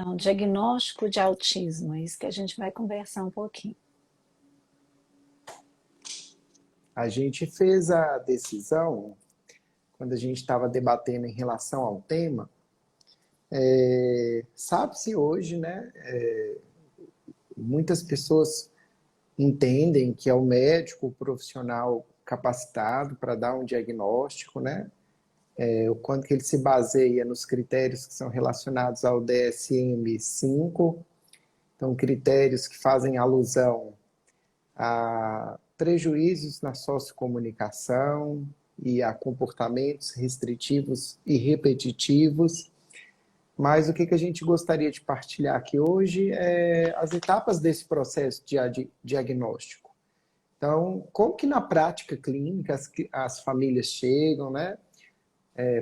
Então, diagnóstico de autismo, é isso que a gente vai conversar um pouquinho. A gente fez a decisão, quando a gente estava debatendo em relação ao tema, sabe-se hoje, né? Muitas pessoas entendem que é o médico o profissional capacitado para dar um diagnóstico, né? O quanto que ele se baseia nos critérios que são relacionados ao DSM-5, então critérios que fazem alusão a prejuízos na sociocomunicação e a comportamentos restritivos e repetitivos. Mas o que a gente gostaria de partilhar aqui hoje é as etapas desse processo de diagnóstico. Então, como que na prática clínica as famílias chegam, né?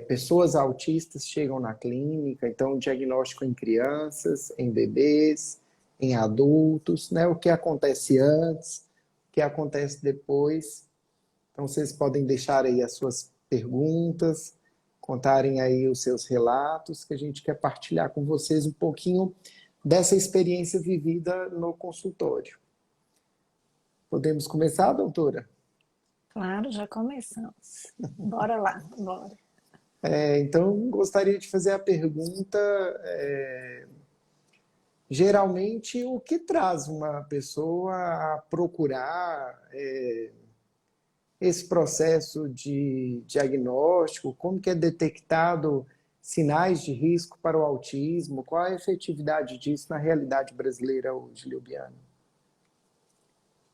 Pessoas autistas chegam na clínica, então diagnóstico em crianças, em bebês, em adultos, né? O que acontece antes, o que acontece depois. Então vocês podem deixar aí as suas perguntas, contarem aí os seus relatos, que a gente quer partilhar com vocês um pouquinho dessa experiência vivida no consultório. Podemos começar, doutora? Claro, já começamos. Bora lá, bora. Então, gostaria de fazer a pergunta, geralmente, o que traz uma pessoa a procurar esse processo de diagnóstico, como que é detectado sinais de risco para o autismo, qual a efetividade disso na realidade brasileira hoje, Liliana?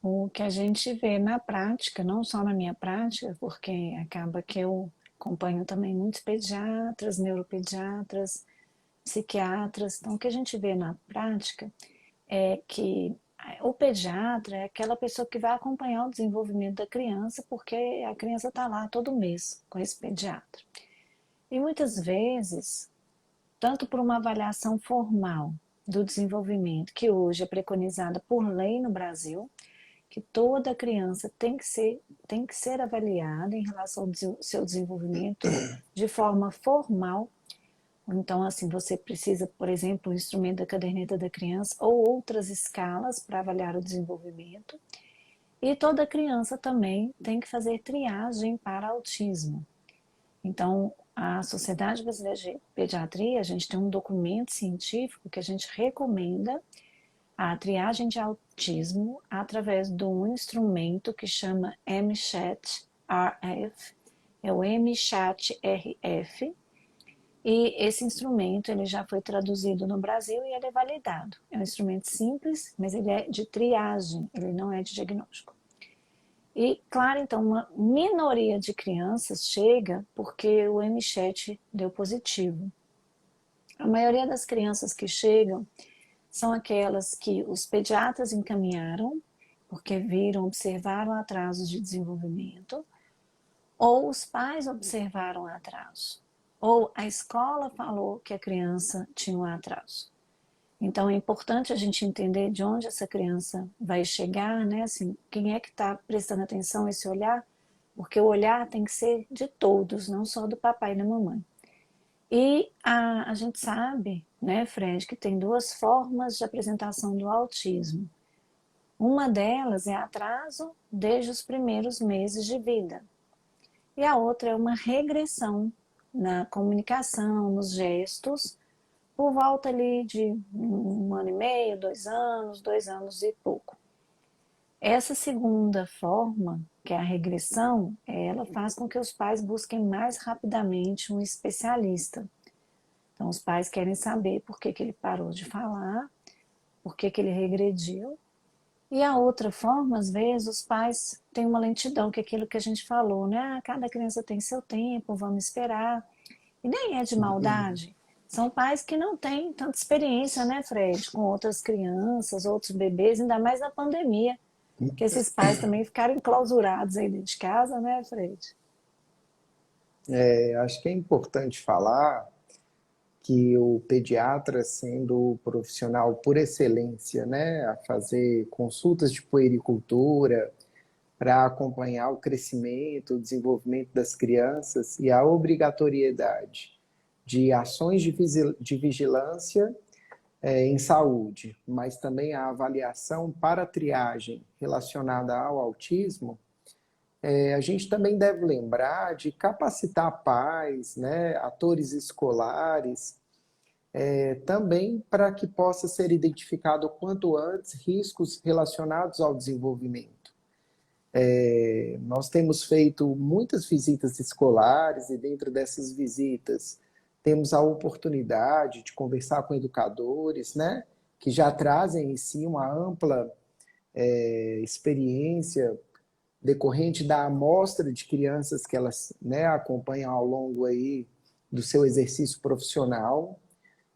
O que a gente vê na prática, não só na minha prática, porque acaba que eu acompanho também muitos pediatras, neuropediatras, psiquiatras. Então, o que a gente vê na prática é que o pediatra é aquela pessoa que vai acompanhar o desenvolvimento da criança, porque a criança está lá todo mês com esse pediatra. E muitas vezes, tanto por uma avaliação formal do desenvolvimento, que hoje é preconizada por lei no Brasil, que toda criança tem que ser avaliada em relação ao seu desenvolvimento de forma formal. Então, assim, você precisa, por exemplo, o instrumento da caderneta da criança ou outras escalas para avaliar o desenvolvimento. E toda criança também tem que fazer triagem para autismo. Então, a Sociedade Brasileira de Pediatria, a gente tem um documento científico que a gente recomenda a triagem de autismo através de um instrumento que chama MCHAT-RF, é o MCHAT-RF, e esse instrumento ele já foi traduzido no Brasil e ele é validado. É um instrumento simples, mas ele é de triagem, ele não é de diagnóstico. E, claro, então, uma minoria de crianças chega porque o MCHAT deu positivo. A maioria das crianças que chegam são aquelas que os pediatras encaminharam, porque viram, observaram atrasos de desenvolvimento, ou os pais observaram atraso, ou a escola falou que a criança tinha um atraso. Então é importante a gente entender de onde essa criança vai chegar, né? Assim, quem é que está prestando atenção a esse olhar, porque o olhar tem que ser de todos, não só do papai e da mamãe. E a gente sabe, né, Fred, que tem duas formas de apresentação do autismo. Uma delas é atraso desde os primeiros meses de vida. E a outra é uma regressão na comunicação, nos gestos, por volta ali de 1 ano e meio, 2 anos e pouco. Essa segunda forma, que é a regressão, ela faz com que os pais busquem mais rapidamente um especialista. Então, os pais querem saber por que ele parou de falar, por que ele regrediu. E a outra forma, às vezes, os pais têm uma lentidão, que é aquilo que a gente falou, né? Ah, cada criança tem seu tempo, vamos esperar. E nem é de maldade. São pais que não têm tanta experiência, né, Fred, com outras crianças, outros bebês, ainda mais na pandemia, que esses pais também ficaram enclausurados aí dentro de casa, né, Fred? Acho que é importante falar que o pediatra, sendo o profissional por excelência, né, a fazer consultas de puericultura para acompanhar o crescimento, o desenvolvimento das crianças e a obrigatoriedade de ações de vigilância em saúde, mas também a avaliação para triagem relacionada ao autismo, a gente também deve lembrar de capacitar pais, né, atores escolares, também para que possa ser identificado o quanto antes riscos relacionados ao desenvolvimento. Nós temos feito muitas visitas escolares e dentro dessas visitas temos a oportunidade de conversar com educadores, né, que já trazem em si uma ampla experiência decorrente da amostra de crianças que elas, né, acompanham ao longo aí do seu exercício profissional.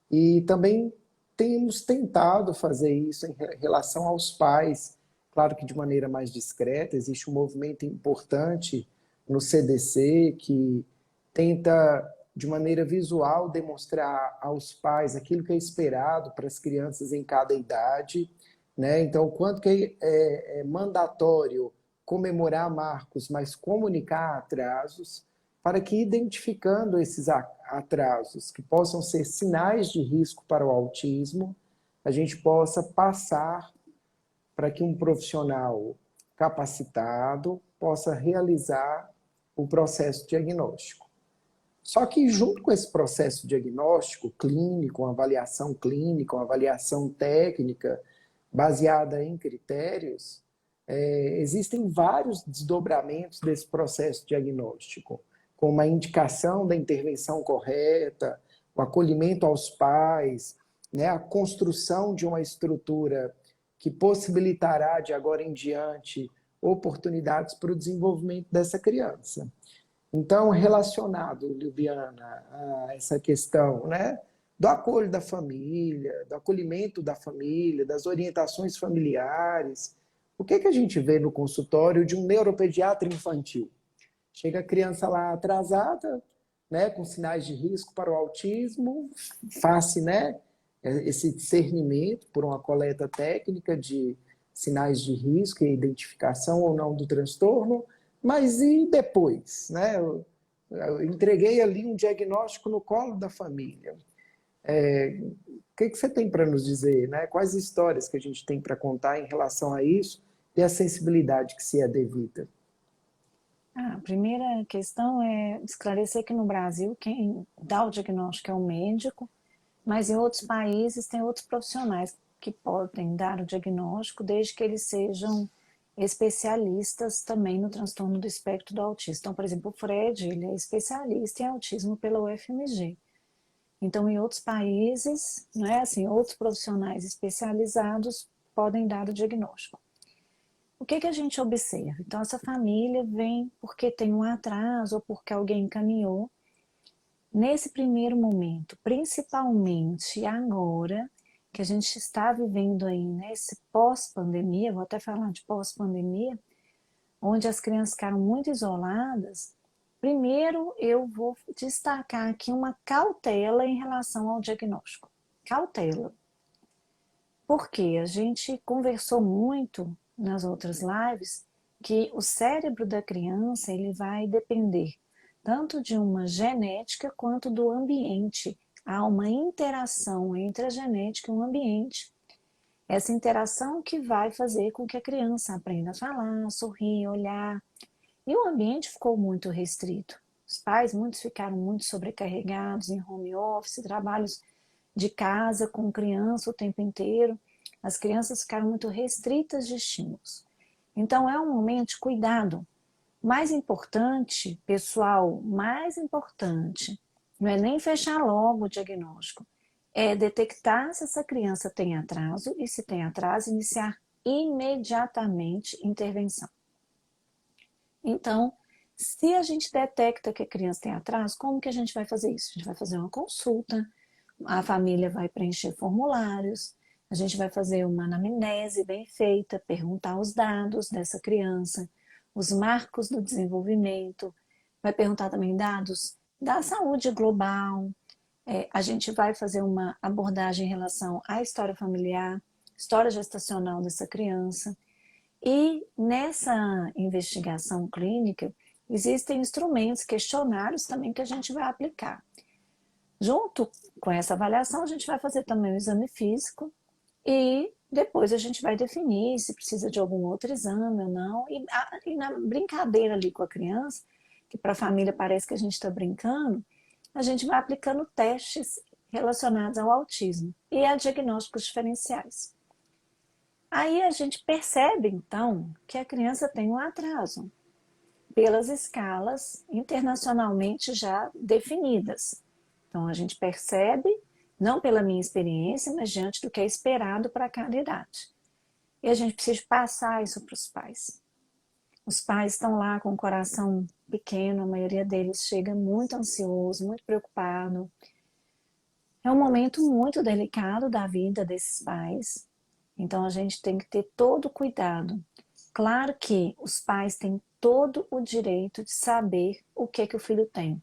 E também temos tentado fazer isso em relação aos pais, claro que de maneira mais discreta. Existe um movimento importante no CDC que tenta, de maneira visual, demonstrar aos pais aquilo que é esperado para as crianças em cada idade, né? Então, o quanto que é mandatório comemorar marcos, mas comunicar atrasos, para que, identificando esses atrasos, que possam ser sinais de risco para o autismo, a gente possa passar para que um profissional capacitado possa realizar o processo diagnóstico. Só que, junto com esse processo diagnóstico clínico, uma avaliação clínica, uma avaliação técnica, baseada em critérios, existem vários desdobramentos desse processo diagnóstico, como a indicação da intervenção correta, o acolhimento aos pais, né, a construção de uma estrutura que possibilitará, de agora em diante, oportunidades para o desenvolvimento dessa criança. Então, relacionado, Liubiana, a essa questão, né, do acolho da família, do acolhimento da família, das orientações familiares, o que a gente vê no consultório de um neuropediatra infantil? Chega a criança lá atrasada, né, com sinais de risco para o autismo, face, né, esse discernimento por uma coleta técnica de sinais de risco e identificação ou não do transtorno, mas e depois? Né? Eu entreguei ali um diagnóstico no colo da família. O que você tem para nos dizer? Né? Quais histórias que a gente tem para contar em relação a isso e a sensibilidade que se é devida? A primeira questão é esclarecer que no Brasil quem dá o diagnóstico é o médico, mas em outros países tem outros profissionais que podem dar o diagnóstico desde que eles sejam especialistas também no transtorno do espectro do autismo. Então, por exemplo, o Fred, ele é especialista em autismo pela UFMG. Então, em outros países, né, assim, outros profissionais especializados podem dar o diagnóstico. O que a gente observa? Então, essa família vem porque tem um atraso ou porque alguém encaminhou. Nesse primeiro momento, principalmente agora, que a gente está vivendo aí nesse pós-pandemia, vou até falar de pós-pandemia, onde as crianças ficaram muito isoladas, primeiro eu vou destacar aqui uma cautela em relação ao diagnóstico. Cautela. Porque a gente conversou muito nas outras lives que o cérebro da criança ele vai depender tanto de uma genética quanto do ambiente. Há uma interação entre a genética e o ambiente. Essa interação que vai fazer com que a criança aprenda a falar, sorrir, olhar. E o ambiente ficou muito restrito. Os pais, muitos ficaram muito sobrecarregados em home office, trabalhos de casa com criança o tempo inteiro. As crianças ficaram muito restritas de estímulos. Então é um momento de cuidado. Mais importante, pessoal, mais importante, não é nem fechar logo o diagnóstico, é detectar se essa criança tem atraso e se tem atraso, iniciar imediatamente intervenção. Então, se a gente detecta que a criança tem atraso, como que a gente vai fazer isso? A gente vai fazer uma consulta, a família vai preencher formulários, a gente vai fazer uma anamnese bem feita, perguntar os dados dessa criança, os marcos do desenvolvimento, vai perguntar também dados da saúde global, a gente vai fazer uma abordagem em relação à história familiar, história gestacional dessa criança. E nessa investigação clínica, existem instrumentos, questionários também que a gente vai aplicar. Junto com essa avaliação, a gente vai fazer também o exame físico e depois a gente vai definir se precisa de algum outro exame ou não. E na brincadeira ali com a criança, que para a família parece que a gente está brincando, a gente vai aplicando testes relacionados ao autismo e a diagnósticos diferenciais. Aí a gente percebe, então, que a criança tem um atraso pelas escalas internacionalmente já definidas. Então, a gente percebe, não pela minha experiência, mas diante do que é esperado para cada idade. E a gente precisa passar isso para os pais. Os pais estão lá com o coração pequeno, a maioria deles chega muito ansioso, muito preocupado. É um momento muito delicado da vida desses pais, então a gente tem que ter todo o cuidado. Claro que os pais têm todo o direito de saber o que o filho tem.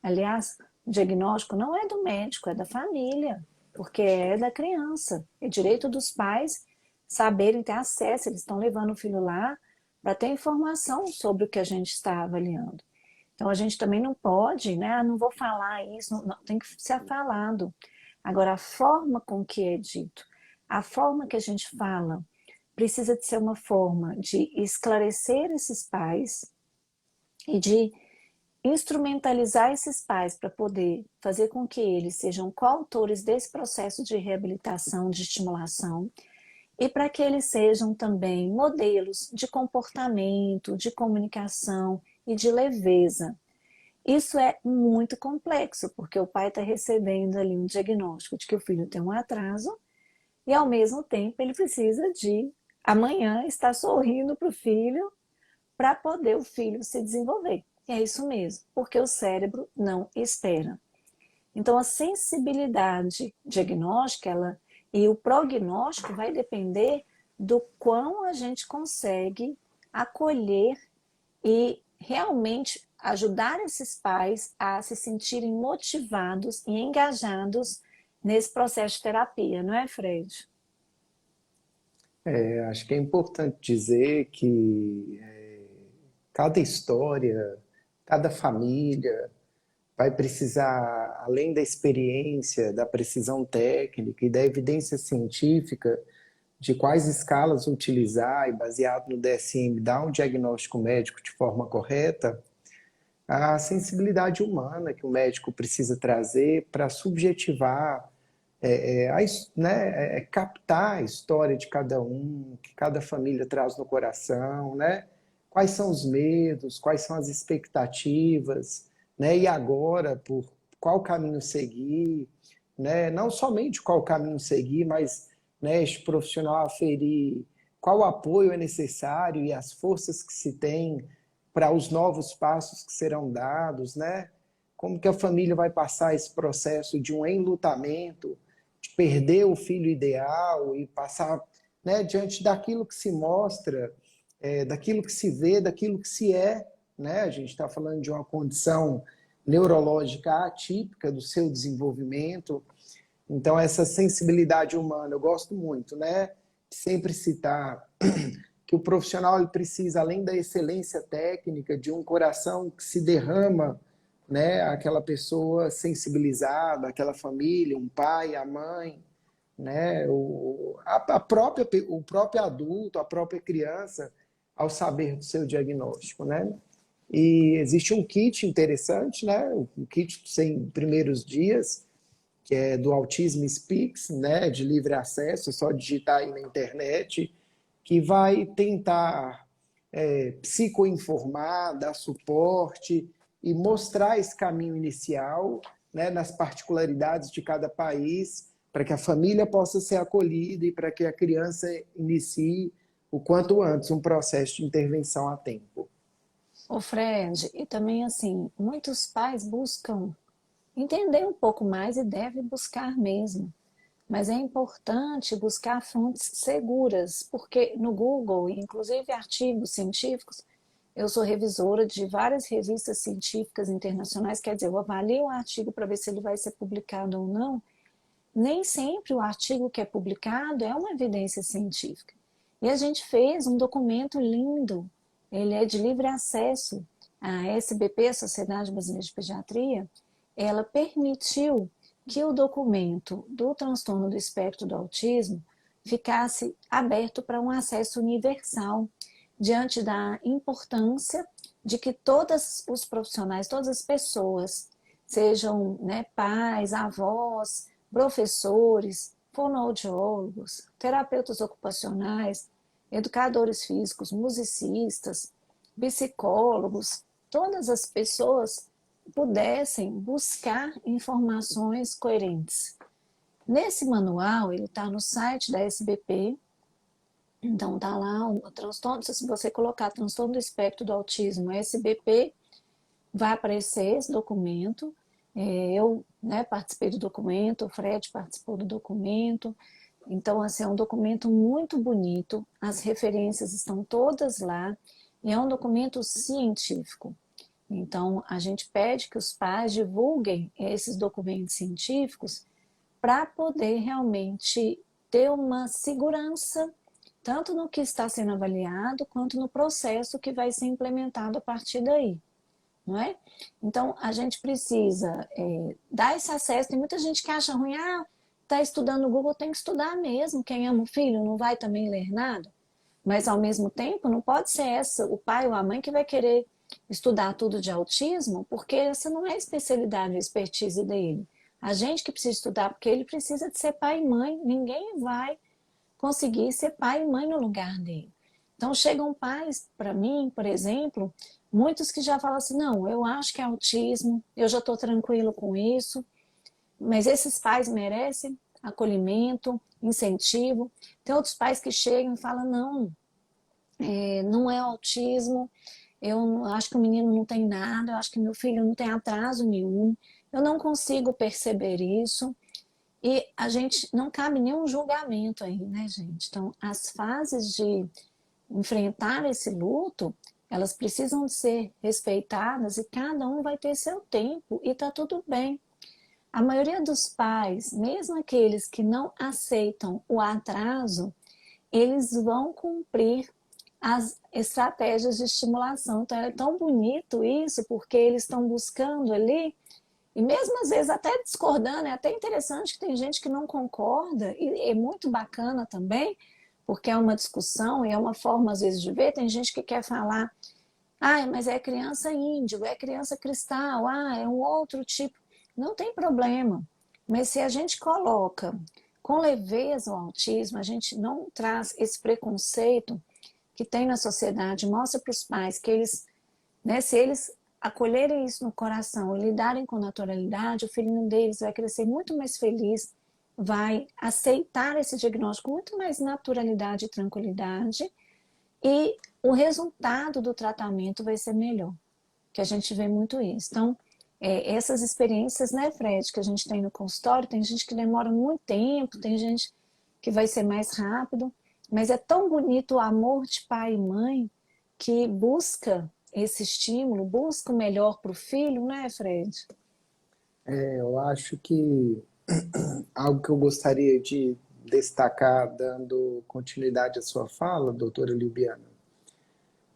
Aliás, o diagnóstico não é do médico, é da família, porque é da criança. É direito dos pais saberem ter acesso, eles estão levando o filho lá para ter informação sobre o que a gente está avaliando. Então a gente também não pode, né? Não vou falar isso, não, tem que ser falado. Agora, a forma com que é dito, a forma que a gente fala, precisa de ser uma forma de esclarecer esses pais e de instrumentalizar esses pais para poder fazer com que eles sejam coautores desse processo de reabilitação, de estimulação, e para que eles sejam também modelos de comportamento, de comunicação e de leveza. Isso é muito complexo, porque o pai está recebendo ali um diagnóstico de que o filho tem um atraso e, ao mesmo tempo, ele precisa de amanhã estar sorrindo para o filho para poder o filho se desenvolver. E é isso mesmo, porque o cérebro não espera. Então, a sensibilidade diagnóstica e o prognóstico vai depender do quão a gente consegue acolher e realmente ajudar esses pais a se sentirem motivados e engajados nesse processo de terapia, não é, Fred? Acho que é importante dizer que cada história, cada família vai precisar, além da experiência, da precisão técnica e da evidência científica, de quais escalas utilizar e, baseado no DSM, dar um diagnóstico médico de forma correta, a sensibilidade humana que o médico precisa trazer para subjetivar, captar a história de cada um, que cada família traz no coração, né? Quais são os medos, quais são as expectativas, né? E agora, por qual caminho seguir, né? Não somente qual caminho seguir, mas, né, este profissional aferir qual apoio é necessário e as forças que se tem para os novos passos que serão dados, né? Como que a família vai passar esse processo de um enlutamento, de perder o filho ideal e passar, né, diante daquilo que se mostra, daquilo que se vê, daquilo que se é, né? A gente está falando de uma condição neurológica atípica do seu desenvolvimento. Então, essa sensibilidade humana, eu gosto muito, né? De sempre citar que o profissional ele precisa, além da excelência técnica, de um coração que se derrama, né? Aquela pessoa sensibilizada, aquela família, um pai, a mãe, né? O próprio adulto, a própria criança, ao saber do seu diagnóstico, né? E existe um kit interessante, né? O kit dos 100 primeiros dias, que é do Autism Speaks, né, de livre acesso, é só digitar aí na internet, que vai tentar psicoinformar, dar suporte e mostrar esse caminho inicial, né, nas particularidades de cada país, para que a família possa ser acolhida e para que a criança inicie o quanto antes um processo de intervenção a tempo. Ô Fred, e também assim, muitos pais buscam entender um pouco mais e devem buscar mesmo. Mas é importante buscar fontes seguras, porque no Google, inclusive artigos científicos, eu sou revisora de várias revistas científicas internacionais, quer dizer, eu avalio o artigo para ver se ele vai ser publicado ou não. Nem sempre o artigo que é publicado é uma evidência científica. E a gente fez um documento lindo, ele é de livre acesso. A SBP, a Sociedade Brasileira de Pediatria, ela permitiu que o documento do transtorno do espectro do autismo ficasse aberto para um acesso universal, diante da importância de que todos os profissionais, todas as pessoas, sejam, né, pais, avós, professores, fonoaudiólogos, terapeutas ocupacionais, educadores físicos, musicistas, psicólogos, todas as pessoas pudessem buscar informações coerentes. Nesse manual, ele está no site da SBP, então está lá o transtorno, se você colocar transtorno do espectro do autismo, SBP, vai aparecer esse documento. Eu, né, participei do documento, o Fred participou do documento. Então, assim, é um documento muito bonito, as referências estão todas lá, e é um documento científico. Então, a gente pede que os pais divulguem esses documentos científicos para poder realmente ter uma segurança, tanto no que está sendo avaliado, quanto no processo que vai ser implementado a partir daí. Não é? Então, a gente precisa dar esse acesso. Tem muita gente que acha ruim, está estudando no Google, tem que estudar mesmo. Quem ama o filho não vai também ler nada. Mas, ao mesmo tempo, não pode ser o pai ou a mãe que vai querer estudar tudo de autismo, porque essa não é a especialidade, a expertise dele. A gente que precisa estudar, porque ele precisa de ser pai e mãe. Ninguém vai conseguir ser pai e mãe no lugar dele. Então, chegam pais para mim, por exemplo, muitos que já falam assim, não, eu acho que é autismo, eu já estou tranquilo com isso, mas esses pais merecem acolhimento, incentivo. Tem outros pais que chegam e falam, não, não é autismo, eu acho que o menino não tem nada, eu acho que meu filho não tem atraso nenhum, eu não consigo perceber isso. E a gente, não cabe nenhum julgamento aí, né, gente? Então, as fases de enfrentar esse luto, elas precisam ser respeitadas e cada um vai ter seu tempo e tá tudo bem. A maioria dos pais, mesmo aqueles que não aceitam o atraso, eles vão cumprir as estratégias de estimulação. Então é tão bonito isso, porque eles estão buscando ali, e mesmo às vezes até discordando, é até interessante que tem gente que não concorda, e é muito bacana também, porque é uma discussão e é uma forma às vezes de ver. Tem gente que quer falar, mas é criança índigo, é criança cristal, é um outro tipo. Não tem problema, mas se a gente coloca com leveza o autismo, a gente não traz esse preconceito que tem na sociedade, mostra para os pais que eles, né, se eles acolherem isso no coração e lidarem com naturalidade, o filhinho deles vai crescer muito mais feliz, vai aceitar esse diagnóstico com muito mais naturalidade e tranquilidade, e o resultado do tratamento vai ser melhor, que a gente vê muito isso. Então, essas experiências, né, Fred, que a gente tem no consultório, tem gente que demora muito tempo, tem gente que vai ser mais rápido, mas é tão bonito o amor de pai e mãe que busca esse estímulo, busca o melhor para o filho, né, Fred? Eu acho que algo que eu gostaria de destacar, dando continuidade à sua fala, doutora Liubiana,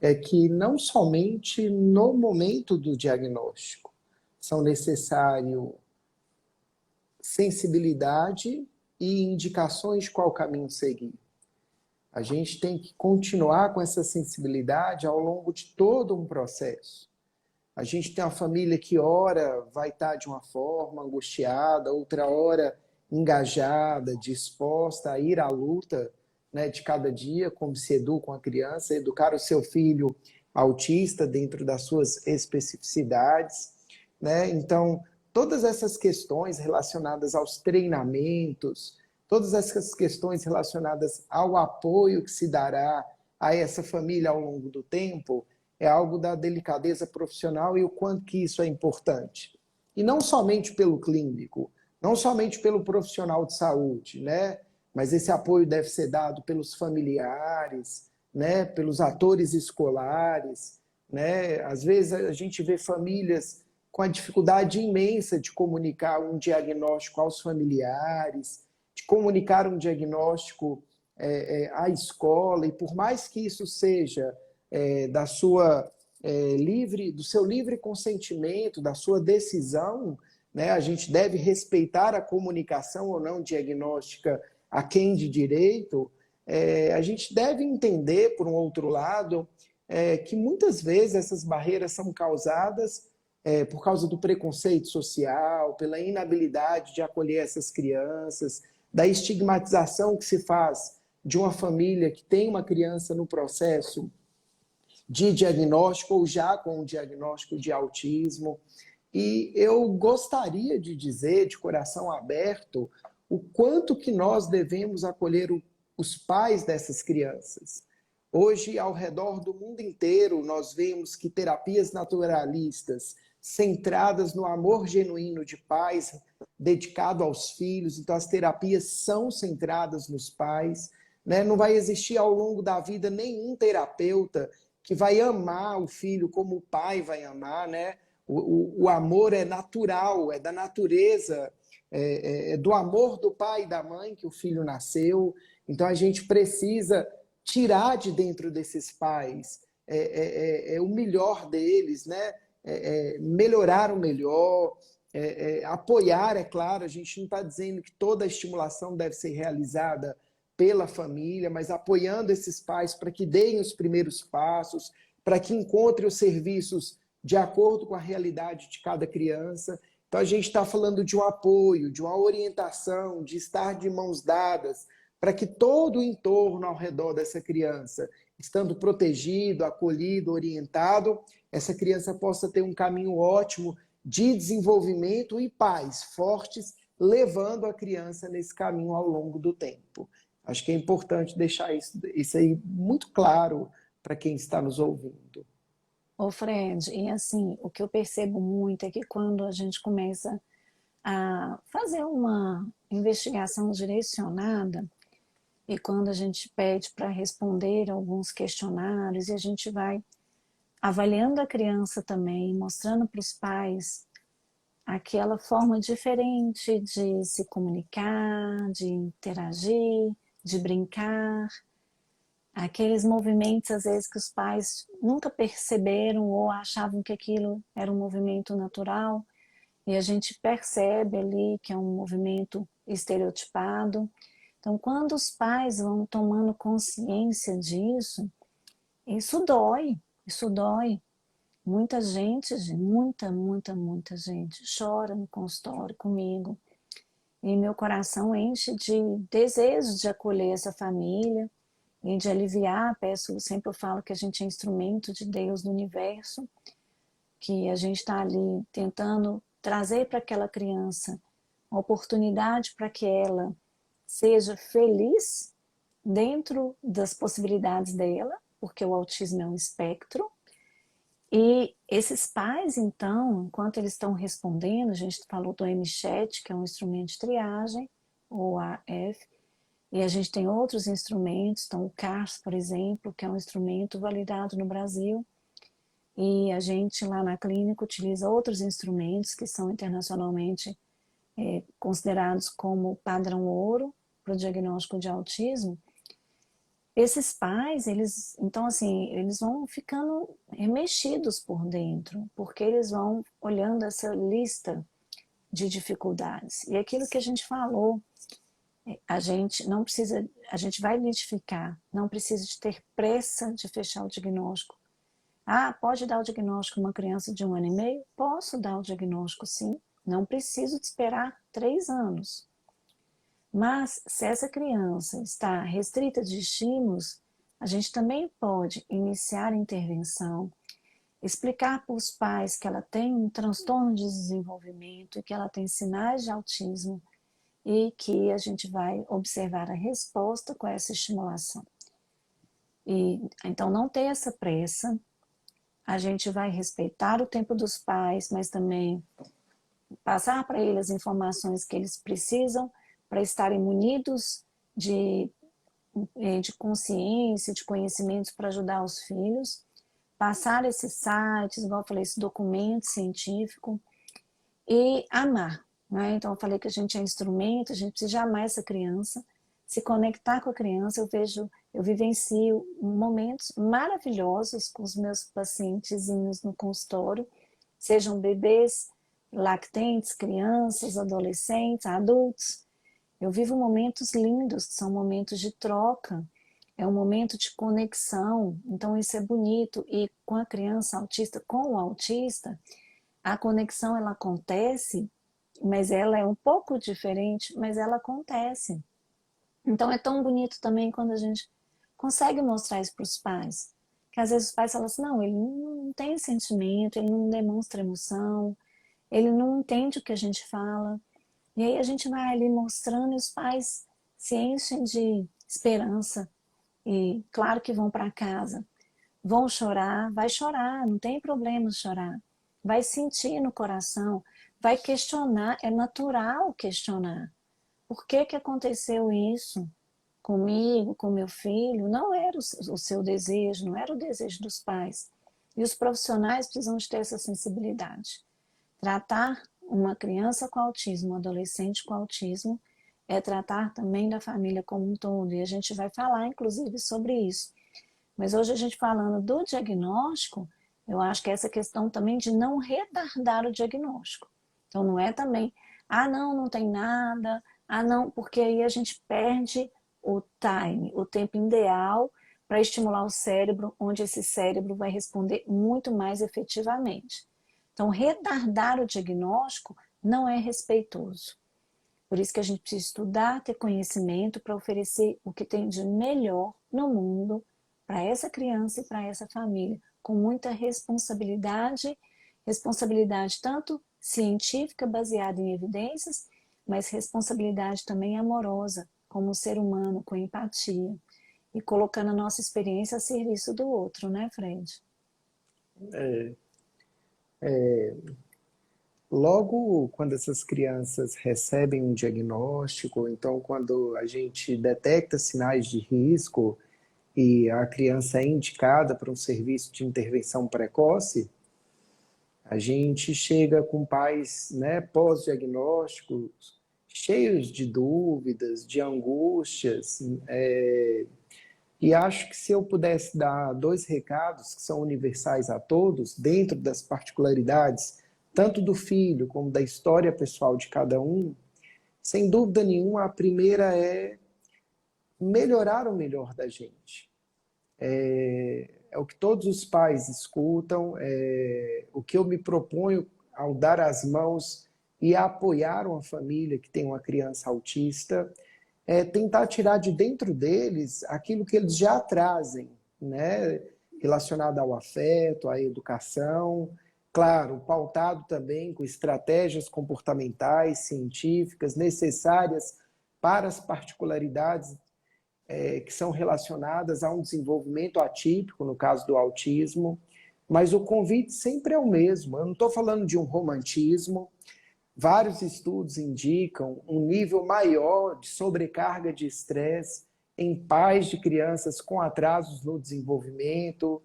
é que não somente no momento do diagnóstico são necessários sensibilidade e indicações de qual caminho seguir. A gente tem que continuar com essa sensibilidade ao longo de todo um processo. A gente tem uma família que ora vai estar de uma forma angustiada, outra hora engajada, disposta a ir à luta, né, de cada dia, como se educa uma criança, educar o seu filho autista dentro das suas especificidades, né? Então, todas essas questões relacionadas aos treinamentos, todas essas questões relacionadas ao apoio que se dará a essa família ao longo do tempo, é algo da delicadeza profissional e o quanto que isso é importante. E não somente pelo clínico, não somente pelo profissional de saúde, né? Mas esse apoio deve ser dado pelos familiares, né? Pelos atores escolares, né? Às vezes a gente vê famílias com a dificuldade imensa de comunicar um diagnóstico aos familiares, de comunicar um diagnóstico à escola, e por mais que isso seja da sua do seu livre consentimento, da sua decisão, né? A gente deve respeitar a comunicação ou não diagnóstica a quem de direito. A gente deve entender, por um outro lado, que muitas vezes essas barreiras são causadas por causa do preconceito social, pela inabilidade de acolher essas crianças, da estigmatização que se faz de uma família que tem uma criança no processo de diagnóstico ou já com o diagnóstico de autismo. E eu gostaria de dizer, de coração aberto, o quanto que nós devemos acolher os pais dessas crianças. Hoje, ao redor do mundo inteiro, nós vemos que terapias naturalistas, centradas no amor genuíno de pais, dedicado aos filhos, então as terapias são centradas nos pais, né? Não vai existir ao longo da vida nenhum terapeuta que vai amar o filho como o pai vai amar, né? O amor é natural, é da natureza, é do amor do pai e da mãe que o filho nasceu. Então a gente precisa tirar de dentro desses pais o melhor deles, né? Melhorar o melhor, apoiar, é claro. A gente não está dizendo que toda a estimulação deve ser realizada pela família, mas apoiando esses pais para que deem os primeiros passos, para que encontrem os serviços de acordo com a realidade de cada criança. Então a gente está falando de um apoio, de uma orientação, de estar de mãos dadas, para que todo o entorno ao redor dessa criança, estando protegido, acolhido, orientado, essa criança possa ter um caminho ótimo de desenvolvimento e pais fortes, levando a criança nesse caminho ao longo do tempo. Acho que é importante deixar isso aí muito claro para quem está nos ouvindo. Ô Fred, e assim, o que eu percebo muito é que quando a gente começa a fazer uma investigação direcionada, e quando a gente pede para responder alguns questionários, e a gente vai avaliando a criança também, mostrando para os pais aquela forma diferente de se comunicar, de interagir, de brincar, aqueles movimentos às vezes que os pais nunca perceberam ou achavam que aquilo era um movimento natural, e a gente percebe ali que é um movimento estereotipado. Então, quando os pais vão tomando consciência disso, isso dói, isso dói. Muita gente, muita gente chora no consultório comigo, e meu coração enche de desejo de acolher essa família e de aliviar. Sempre eu falo que a gente é instrumento de Deus no universo, que a gente está ali tentando trazer para aquela criança uma oportunidade para que ela seja feliz dentro das possibilidades dela, porque o autismo é um espectro. E esses pais, então, enquanto eles estão respondendo, a gente falou do MChat, que é um instrumento de triagem, ou AF, e a gente tem outros instrumentos, então o CARS, por exemplo, que é um instrumento validado no Brasil, e a gente lá na clínica utiliza outros instrumentos que são internacionalmente considerados como padrão ouro para o diagnóstico de autismo. Esses pais, então assim, eles vão ficando remexidos por dentro, porque eles vão olhando essa lista de dificuldades. E aquilo que a gente falou, a gente não precisa, a gente vai identificar, não precisa de ter pressa de fechar o diagnóstico. Ah, pode dar o diagnóstico uma criança de 1 ano e meio? Posso dar o diagnóstico, sim. Não preciso de esperar 3 anos. Mas, se essa criança está restrita de estímulos, a gente também pode iniciar a intervenção, explicar para os pais que ela tem um transtorno de desenvolvimento e que ela tem sinais de autismo e que a gente vai observar a resposta com essa estimulação. E, então, não ter essa pressa, a gente vai respeitar o tempo dos pais, mas também passar para eles as informações que eles precisam para estarem munidos de consciência, de conhecimentos para ajudar os filhos, passar esses sites, igual eu falei, esse documento científico, e amar. Né? Então eu falei que a gente é instrumento, a gente precisa amar essa criança, se conectar com a criança. Eu vivencio momentos maravilhosos com os meus pacientezinhos no consultório, sejam bebês lactentes, crianças, adolescentes, adultos. Eu vivo momentos lindos, que são momentos de troca, é um momento de conexão, então isso é bonito. E com a criança autista, com o autista, a conexão ela acontece, mas ela é um pouco diferente, mas ela acontece. Então é tão bonito também quando a gente consegue mostrar isso para os pais, que às vezes os pais falam assim, não, ele não tem sentimento, ele não demonstra emoção, ele não entende o que a gente fala. E aí a gente vai ali mostrando e os pais se enchem de esperança. E claro que vão para casa, vão chorar, vai chorar, não tem problema chorar. Vai sentir no coração, vai questionar, é natural questionar. Por que que aconteceu isso comigo, com meu filho? Não era o seu desejo, não era o desejo dos pais. E os profissionais precisam de ter essa sensibilidade. Tratar uma criança com autismo, um adolescente com autismo, é tratar também da família como um todo. E a gente vai falar, inclusive, sobre isso. Mas hoje a gente falando do diagnóstico, eu acho que é essa questão também de não retardar o diagnóstico. Então não é também, ah não, não tem nada, ah não, porque aí a gente perde o time, o tempo ideal para estimular o cérebro, onde esse cérebro vai responder muito mais efetivamente. Então retardar o diagnóstico não é respeitoso. Por isso que a gente precisa estudar, ter conhecimento para oferecer o que tem de melhor no mundo para essa criança e para essa família, com muita responsabilidade, responsabilidade tanto científica, baseada em evidências, mas responsabilidade também amorosa, como ser humano, com empatia, e colocando a nossa experiência a serviço do outro, né, Fred? É, logo quando essas crianças recebem um diagnóstico, então quando a gente detecta sinais de risco e a criança é indicada para um serviço de intervenção precoce, a gente chega com pais, né, pós-diagnósticos, cheios de dúvidas, de angústias, e acho que se eu pudesse dar dois recados que são universais a todos, dentro das particularidades, tanto do filho como da história pessoal de cada um, sem dúvida nenhuma, a primeira é melhorar o melhor da gente. É o que todos os pais escutam, é o que eu me proponho ao dar as mãos e apoiar uma família que tem uma criança autista, é tentar tirar de dentro deles aquilo que eles já trazem, né? Relacionado ao afeto, à educação, claro, pautado também com estratégias comportamentais, científicas, necessárias para as particularidades que são relacionadas a um desenvolvimento atípico, no caso do autismo, mas o convite sempre é o mesmo. Eu não estou falando de um romantismo. Vários estudos indicam um nível maior de sobrecarga de estresse em pais de crianças com atrasos no desenvolvimento,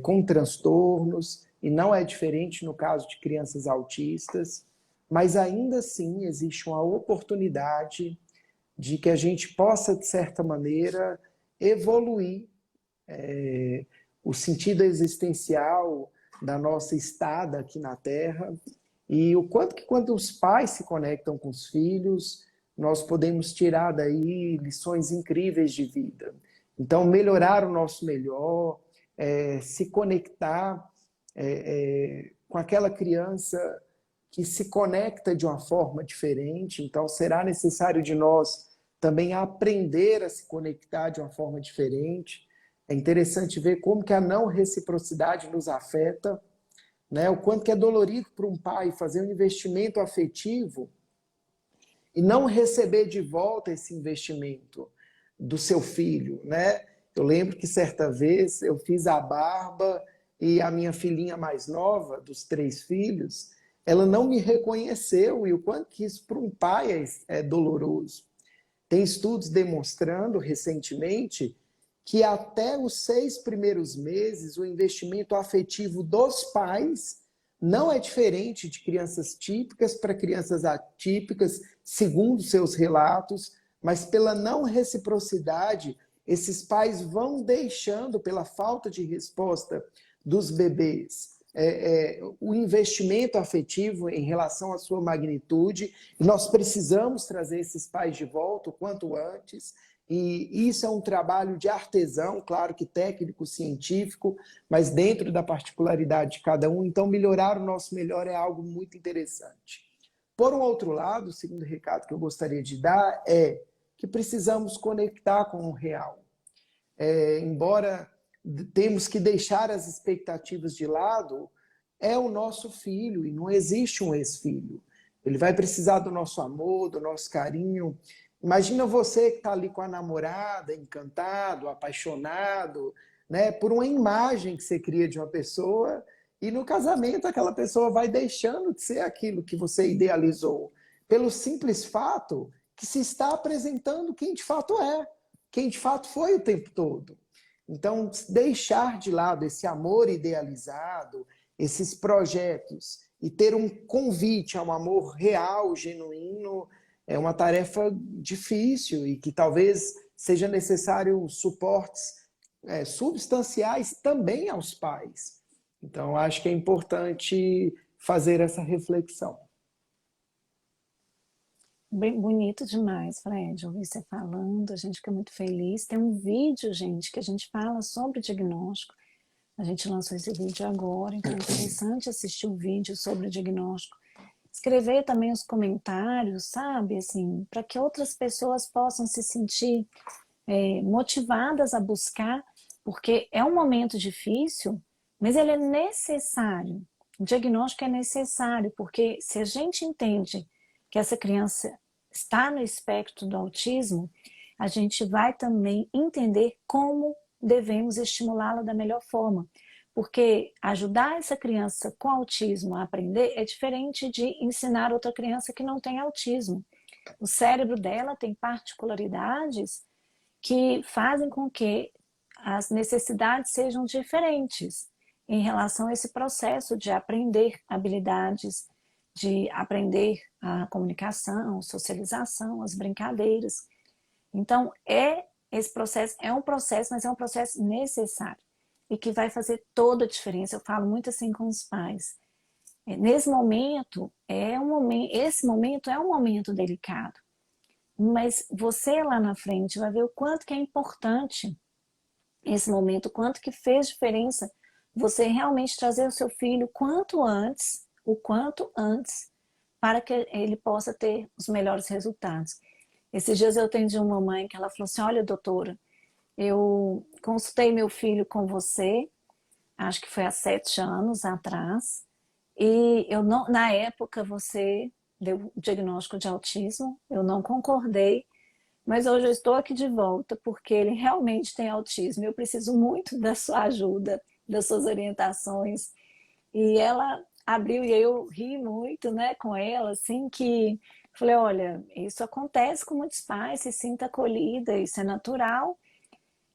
com transtornos, e não é diferente no caso de crianças autistas, mas ainda assim existe uma oportunidade de que a gente possa, de certa maneira, evoluir o sentido existencial da nossa estada aqui na Terra e o quanto que quando os pais se conectam com os filhos, nós podemos tirar daí lições incríveis de vida. Então, melhorar o nosso melhor, se conectar com aquela criança que se conecta de uma forma diferente. Então, será necessário de nós também aprender a se conectar de uma forma diferente. É interessante ver como que a não reciprocidade nos afeta, né? O quanto que é dolorido para um pai fazer um investimento afetivo e não receber de volta esse investimento do seu filho, né? Eu lembro que certa vez eu fiz a barba e a minha filhinha mais nova, dos 3 filhos, ela não me reconheceu, e o quanto que isso para um pai é doloroso. Tem estudos demonstrando recentemente que até os 6 primeiros meses o investimento afetivo dos pais não é diferente de crianças típicas para crianças atípicas, segundo seus relatos, mas pela não reciprocidade, esses pais vão deixando, pela falta de resposta dos bebês, o investimento afetivo em relação à sua magnitude, e nós precisamos trazer esses pais de volta o quanto antes, e isso é um trabalho de artesão, claro que técnico, científico, mas dentro da particularidade de cada um, então melhorar o nosso melhor é algo muito interessante. Por um outro lado, o segundo recado que eu gostaria de dar é que precisamos conectar com o real. Embora temos que deixar as expectativas de lado, é o nosso filho e não existe um ex-filho. Ele vai precisar do nosso amor, do nosso carinho. Imagina você que está ali com a namorada, encantado, apaixonado, né, por uma imagem que você cria de uma pessoa, e no casamento aquela pessoa vai deixando de ser aquilo que você idealizou, pelo simples fato que se está apresentando quem de fato é, quem de fato foi o tempo todo. Então, deixar de lado esse amor idealizado, esses projetos, e ter um convite a um amor real, genuíno, é uma tarefa difícil e que talvez seja necessário suportes substanciais também aos pais. Então, acho que é importante fazer essa reflexão. Bem bonito demais, Fred, ouvir você falando, a gente fica muito feliz. Tem um vídeo, gente, que a gente fala sobre diagnóstico. A gente lançou esse vídeo agora, então é interessante assistir o vídeo sobre o diagnóstico. Escrever também os comentários, sabe, assim, para que outras pessoas possam se sentir motivadas a buscar, porque é um momento difícil, mas ele é necessário. O diagnóstico é necessário, porque se a gente entende que essa criança está no espectro do autismo, a gente vai também entender como devemos estimulá-la da melhor forma. Porque ajudar essa criança com autismo a aprender é diferente de ensinar outra criança que não tem autismo. O cérebro dela tem particularidades que fazem com que as necessidades sejam diferentes em relação a esse processo de aprender habilidades, de aprender a comunicação, socialização, as brincadeiras. Então, esse processo é um processo, mas é um processo necessário e que vai fazer toda a diferença. Eu falo muito assim com os pais. Esse momento é um momento delicado, mas você lá na frente vai ver o quanto que é importante esse momento, o quanto que fez diferença você realmente trazer o seu filho o quanto antes, para que ele possa ter os melhores resultados. Esses dias eu atendi uma mãe que ela falou assim, olha doutora, eu consultei meu filho com você, acho que foi há 7 anos atrás, e eu não, na época você deu o diagnóstico de autismo, eu não concordei, mas hoje eu estou aqui de volta porque ele realmente tem autismo. Eu preciso muito da sua ajuda, das suas orientações. E ela abriu e eu ri muito, né, com ela, assim que falei, olha, isso acontece com muitos pais, se sinta acolhida, isso é natural.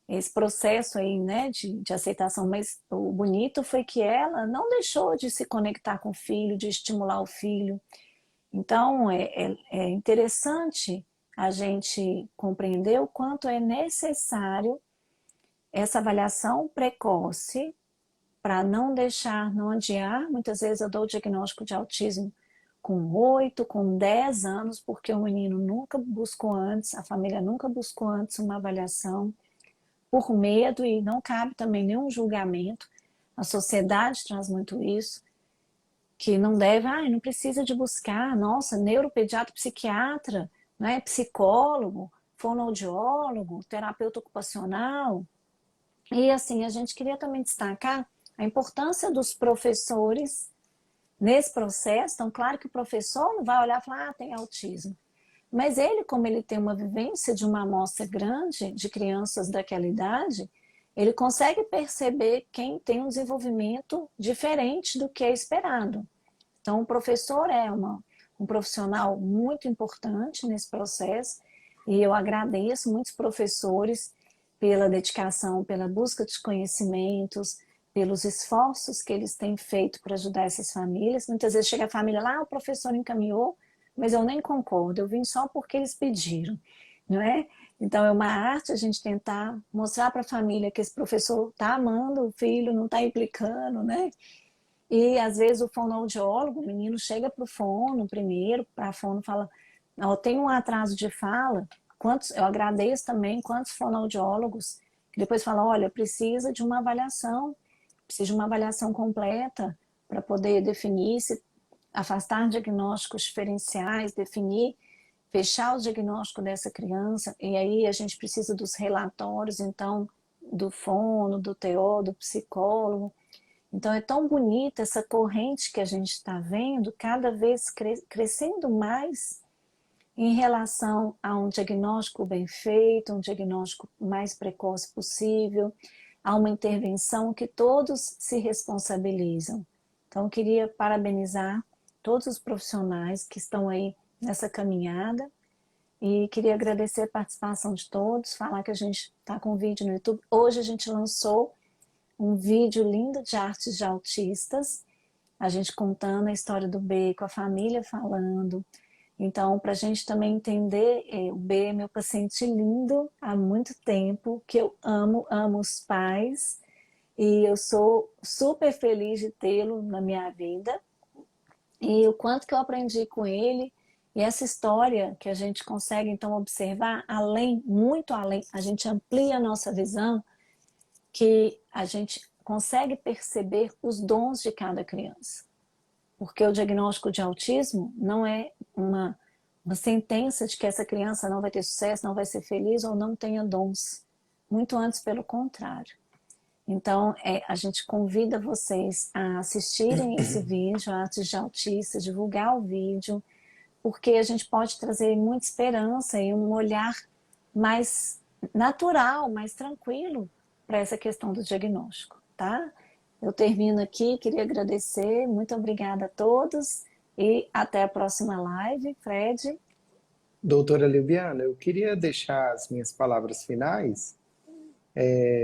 Esse processo aí, né, de aceitação, mas o bonito foi que ela não deixou de se conectar com o filho, de estimular o filho. Então, é interessante a gente compreender o quanto é necessário essa avaliação precoce para não deixar, não adiar. Muitas vezes eu dou o diagnóstico de autismo com 8, com 10 anos, porque o menino nunca buscou antes, a família nunca buscou antes uma avaliação, por medo, e não cabe também nenhum julgamento. A sociedade traz muito isso, que não deve, não precisa de buscar, nossa, neuropediatra, psiquiatra, né, psicólogo, fonoaudiólogo, terapeuta ocupacional. E assim, a gente queria também destacar a importância dos professores nesse processo. Então, claro que o professor não vai olhar e falar, tem autismo. Mas ele, como ele tem uma vivência de uma amostra grande de crianças daquela idade, ele consegue perceber quem tem um desenvolvimento diferente do que é esperado. Então, o professor é um profissional muito importante nesse processo, e eu agradeço muitos professores pela dedicação, pela busca de conhecimentos, pelos esforços que eles têm feito para ajudar essas famílias. Muitas vezes chega a família lá, o professor encaminhou, mas eu nem concordo, eu vim só porque eles pediram, não é? Então é uma arte a gente tentar mostrar para a família que esse professor está amando o filho, não está implicando, né? E às vezes o fonoaudiólogo, o menino chega para o fono primeiro, para a fono fala, "Ó, tem um atraso de fala, quantos, eu agradeço também quantos fonoaudiólogos que depois falam, olha, precisa de uma avaliação completa para poder definir, se afastar diagnósticos diferenciais, definir, fechar o diagnóstico dessa criança, e aí a gente precisa dos relatórios, então, do fono, do TO, do psicólogo. Então é tão bonita essa corrente que a gente está vendo, cada vez crescendo mais em relação a um diagnóstico bem feito, um diagnóstico mais precoce possível, a uma intervenção que todos se responsabilizam. Então eu queria parabenizar todos os profissionais que estão aí nessa caminhada e queria agradecer a participação de todos, falar que a gente está com vídeo no YouTube. Hoje a gente lançou um vídeo lindo de artes de autistas, a gente contando a história do B, com a família falando. Então, para a gente também entender, o B é meu paciente lindo há muito tempo, que eu amo, amo os pais, e eu sou super feliz de tê-lo na minha vida, e o quanto que eu aprendi com ele, e essa história que a gente consegue então observar além, muito além, a gente amplia a nossa visão, que a gente consegue perceber os dons de cada criança. Porque o diagnóstico de autismo não é uma sentença de que essa criança não vai ter sucesso, não vai ser feliz ou não tenha dons. Muito antes, pelo contrário. Então, a gente convida vocês a assistirem esse vídeo, Artes de Autista, divulgar o vídeo, porque a gente pode trazer muita esperança e um olhar mais natural, mais tranquilo para essa questão do diagnóstico, tá? Eu termino aqui, queria agradecer, muito obrigada a todos e até a próxima live, Fred. Doutora Libiana, eu queria deixar as minhas palavras finais,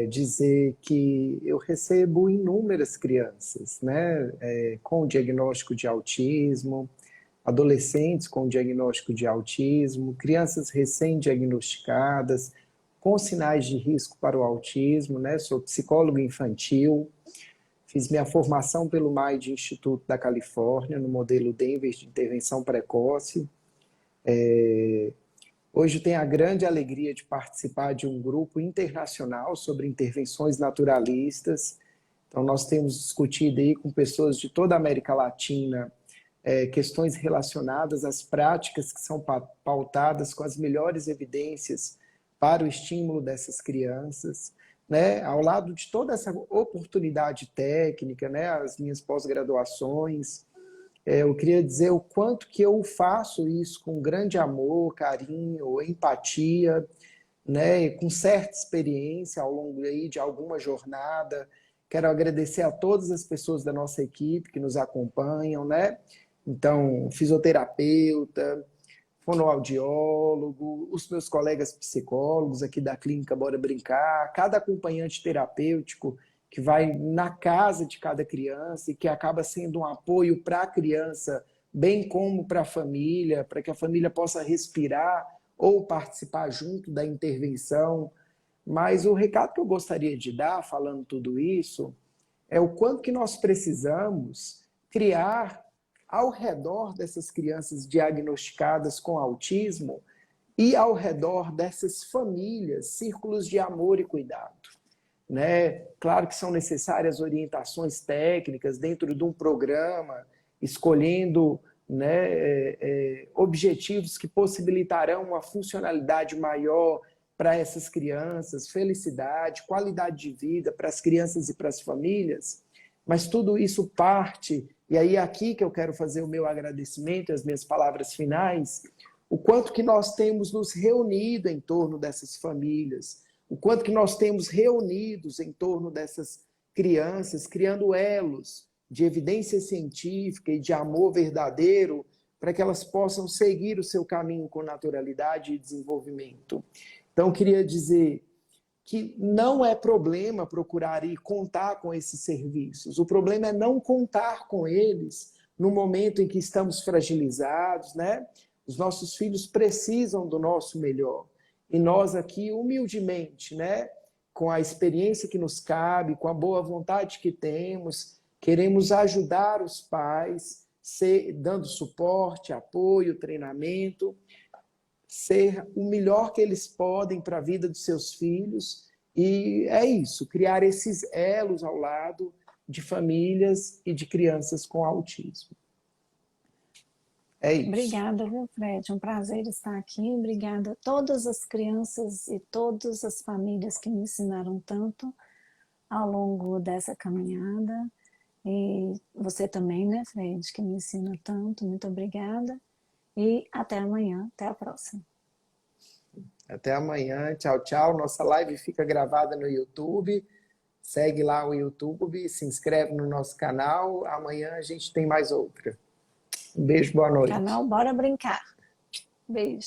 dizer que eu recebo inúmeras crianças, né, com diagnóstico de autismo, adolescentes com diagnóstico de autismo, crianças recém-diagnosticadas, com sinais de risco para o autismo, né? Sou psicólogo infantil, fiz minha formação pelo MAID Instituto da Califórnia, no modelo Denver de intervenção precoce. Hoje tenho a grande alegria de participar de um grupo internacional sobre intervenções naturalistas. Então, nós temos discutido aí com pessoas de toda a América Latina questões relacionadas às práticas que são pautadas com as melhores evidências para o estímulo dessas crianças, né? Ao lado de toda essa oportunidade técnica, né? As minhas pós-graduações, eu queria dizer o quanto que eu faço isso com grande amor, carinho, empatia, né? E com certa experiência ao longo aí de alguma jornada. Quero agradecer a todas as pessoas da nossa equipe que nos acompanham, né? Então, fisioterapeuta, fonoaudiólogo, os meus colegas psicólogos aqui da clínica Bora Brincar, cada acompanhante terapêutico que vai na casa de cada criança e que acaba sendo um apoio para a criança, bem como para a família, para que a família possa respirar ou participar junto da intervenção. Mas o recado que eu gostaria de dar, falando tudo isso, é o quanto que nós precisamos criar ao redor dessas crianças diagnosticadas com autismo e ao redor dessas famílias, círculos de amor e cuidado, né? Claro que são necessárias orientações técnicas dentro de um programa, escolhendo, né, objetivos que possibilitarão uma funcionalidade maior para essas crianças, felicidade, qualidade de vida para as crianças e para as famílias, mas tudo isso parte, e aí é aqui que eu quero fazer o meu agradecimento, as minhas palavras finais, o quanto que nós temos nos reunido em torno dessas famílias, o quanto que nós temos reunidos em torno dessas crianças, criando elos de evidência científica e de amor verdadeiro para que elas possam seguir o seu caminho com naturalidade e desenvolvimento. Então, eu queria dizer que não é problema procurar e contar com esses serviços. O problema é não contar com eles no momento em que estamos fragilizados, né? Os nossos filhos precisam do nosso melhor. E nós aqui, humildemente, né? Com a experiência que nos cabe, com a boa vontade que temos, Queremos ajudar os pais, dando suporte, apoio, treinamento, ser o melhor que eles podem para a vida dos seus filhos. E é isso, criar esses elos ao lado de famílias e de crianças com autismo. É isso. Obrigada, viu, Fred? Um prazer estar aqui. Obrigada a todas as crianças e todas as famílias que me ensinaram tanto ao longo dessa caminhada. E você também, né, Fred, que me ensina tanto. Muito obrigada. E até amanhã. Até a próxima. Até amanhã. Tchau, tchau. Nossa live fica gravada no YouTube. Segue lá o YouTube, se inscreve no nosso canal. Amanhã a gente tem mais outra. Um beijo, boa noite. Canal Bora Brincar. Beijo.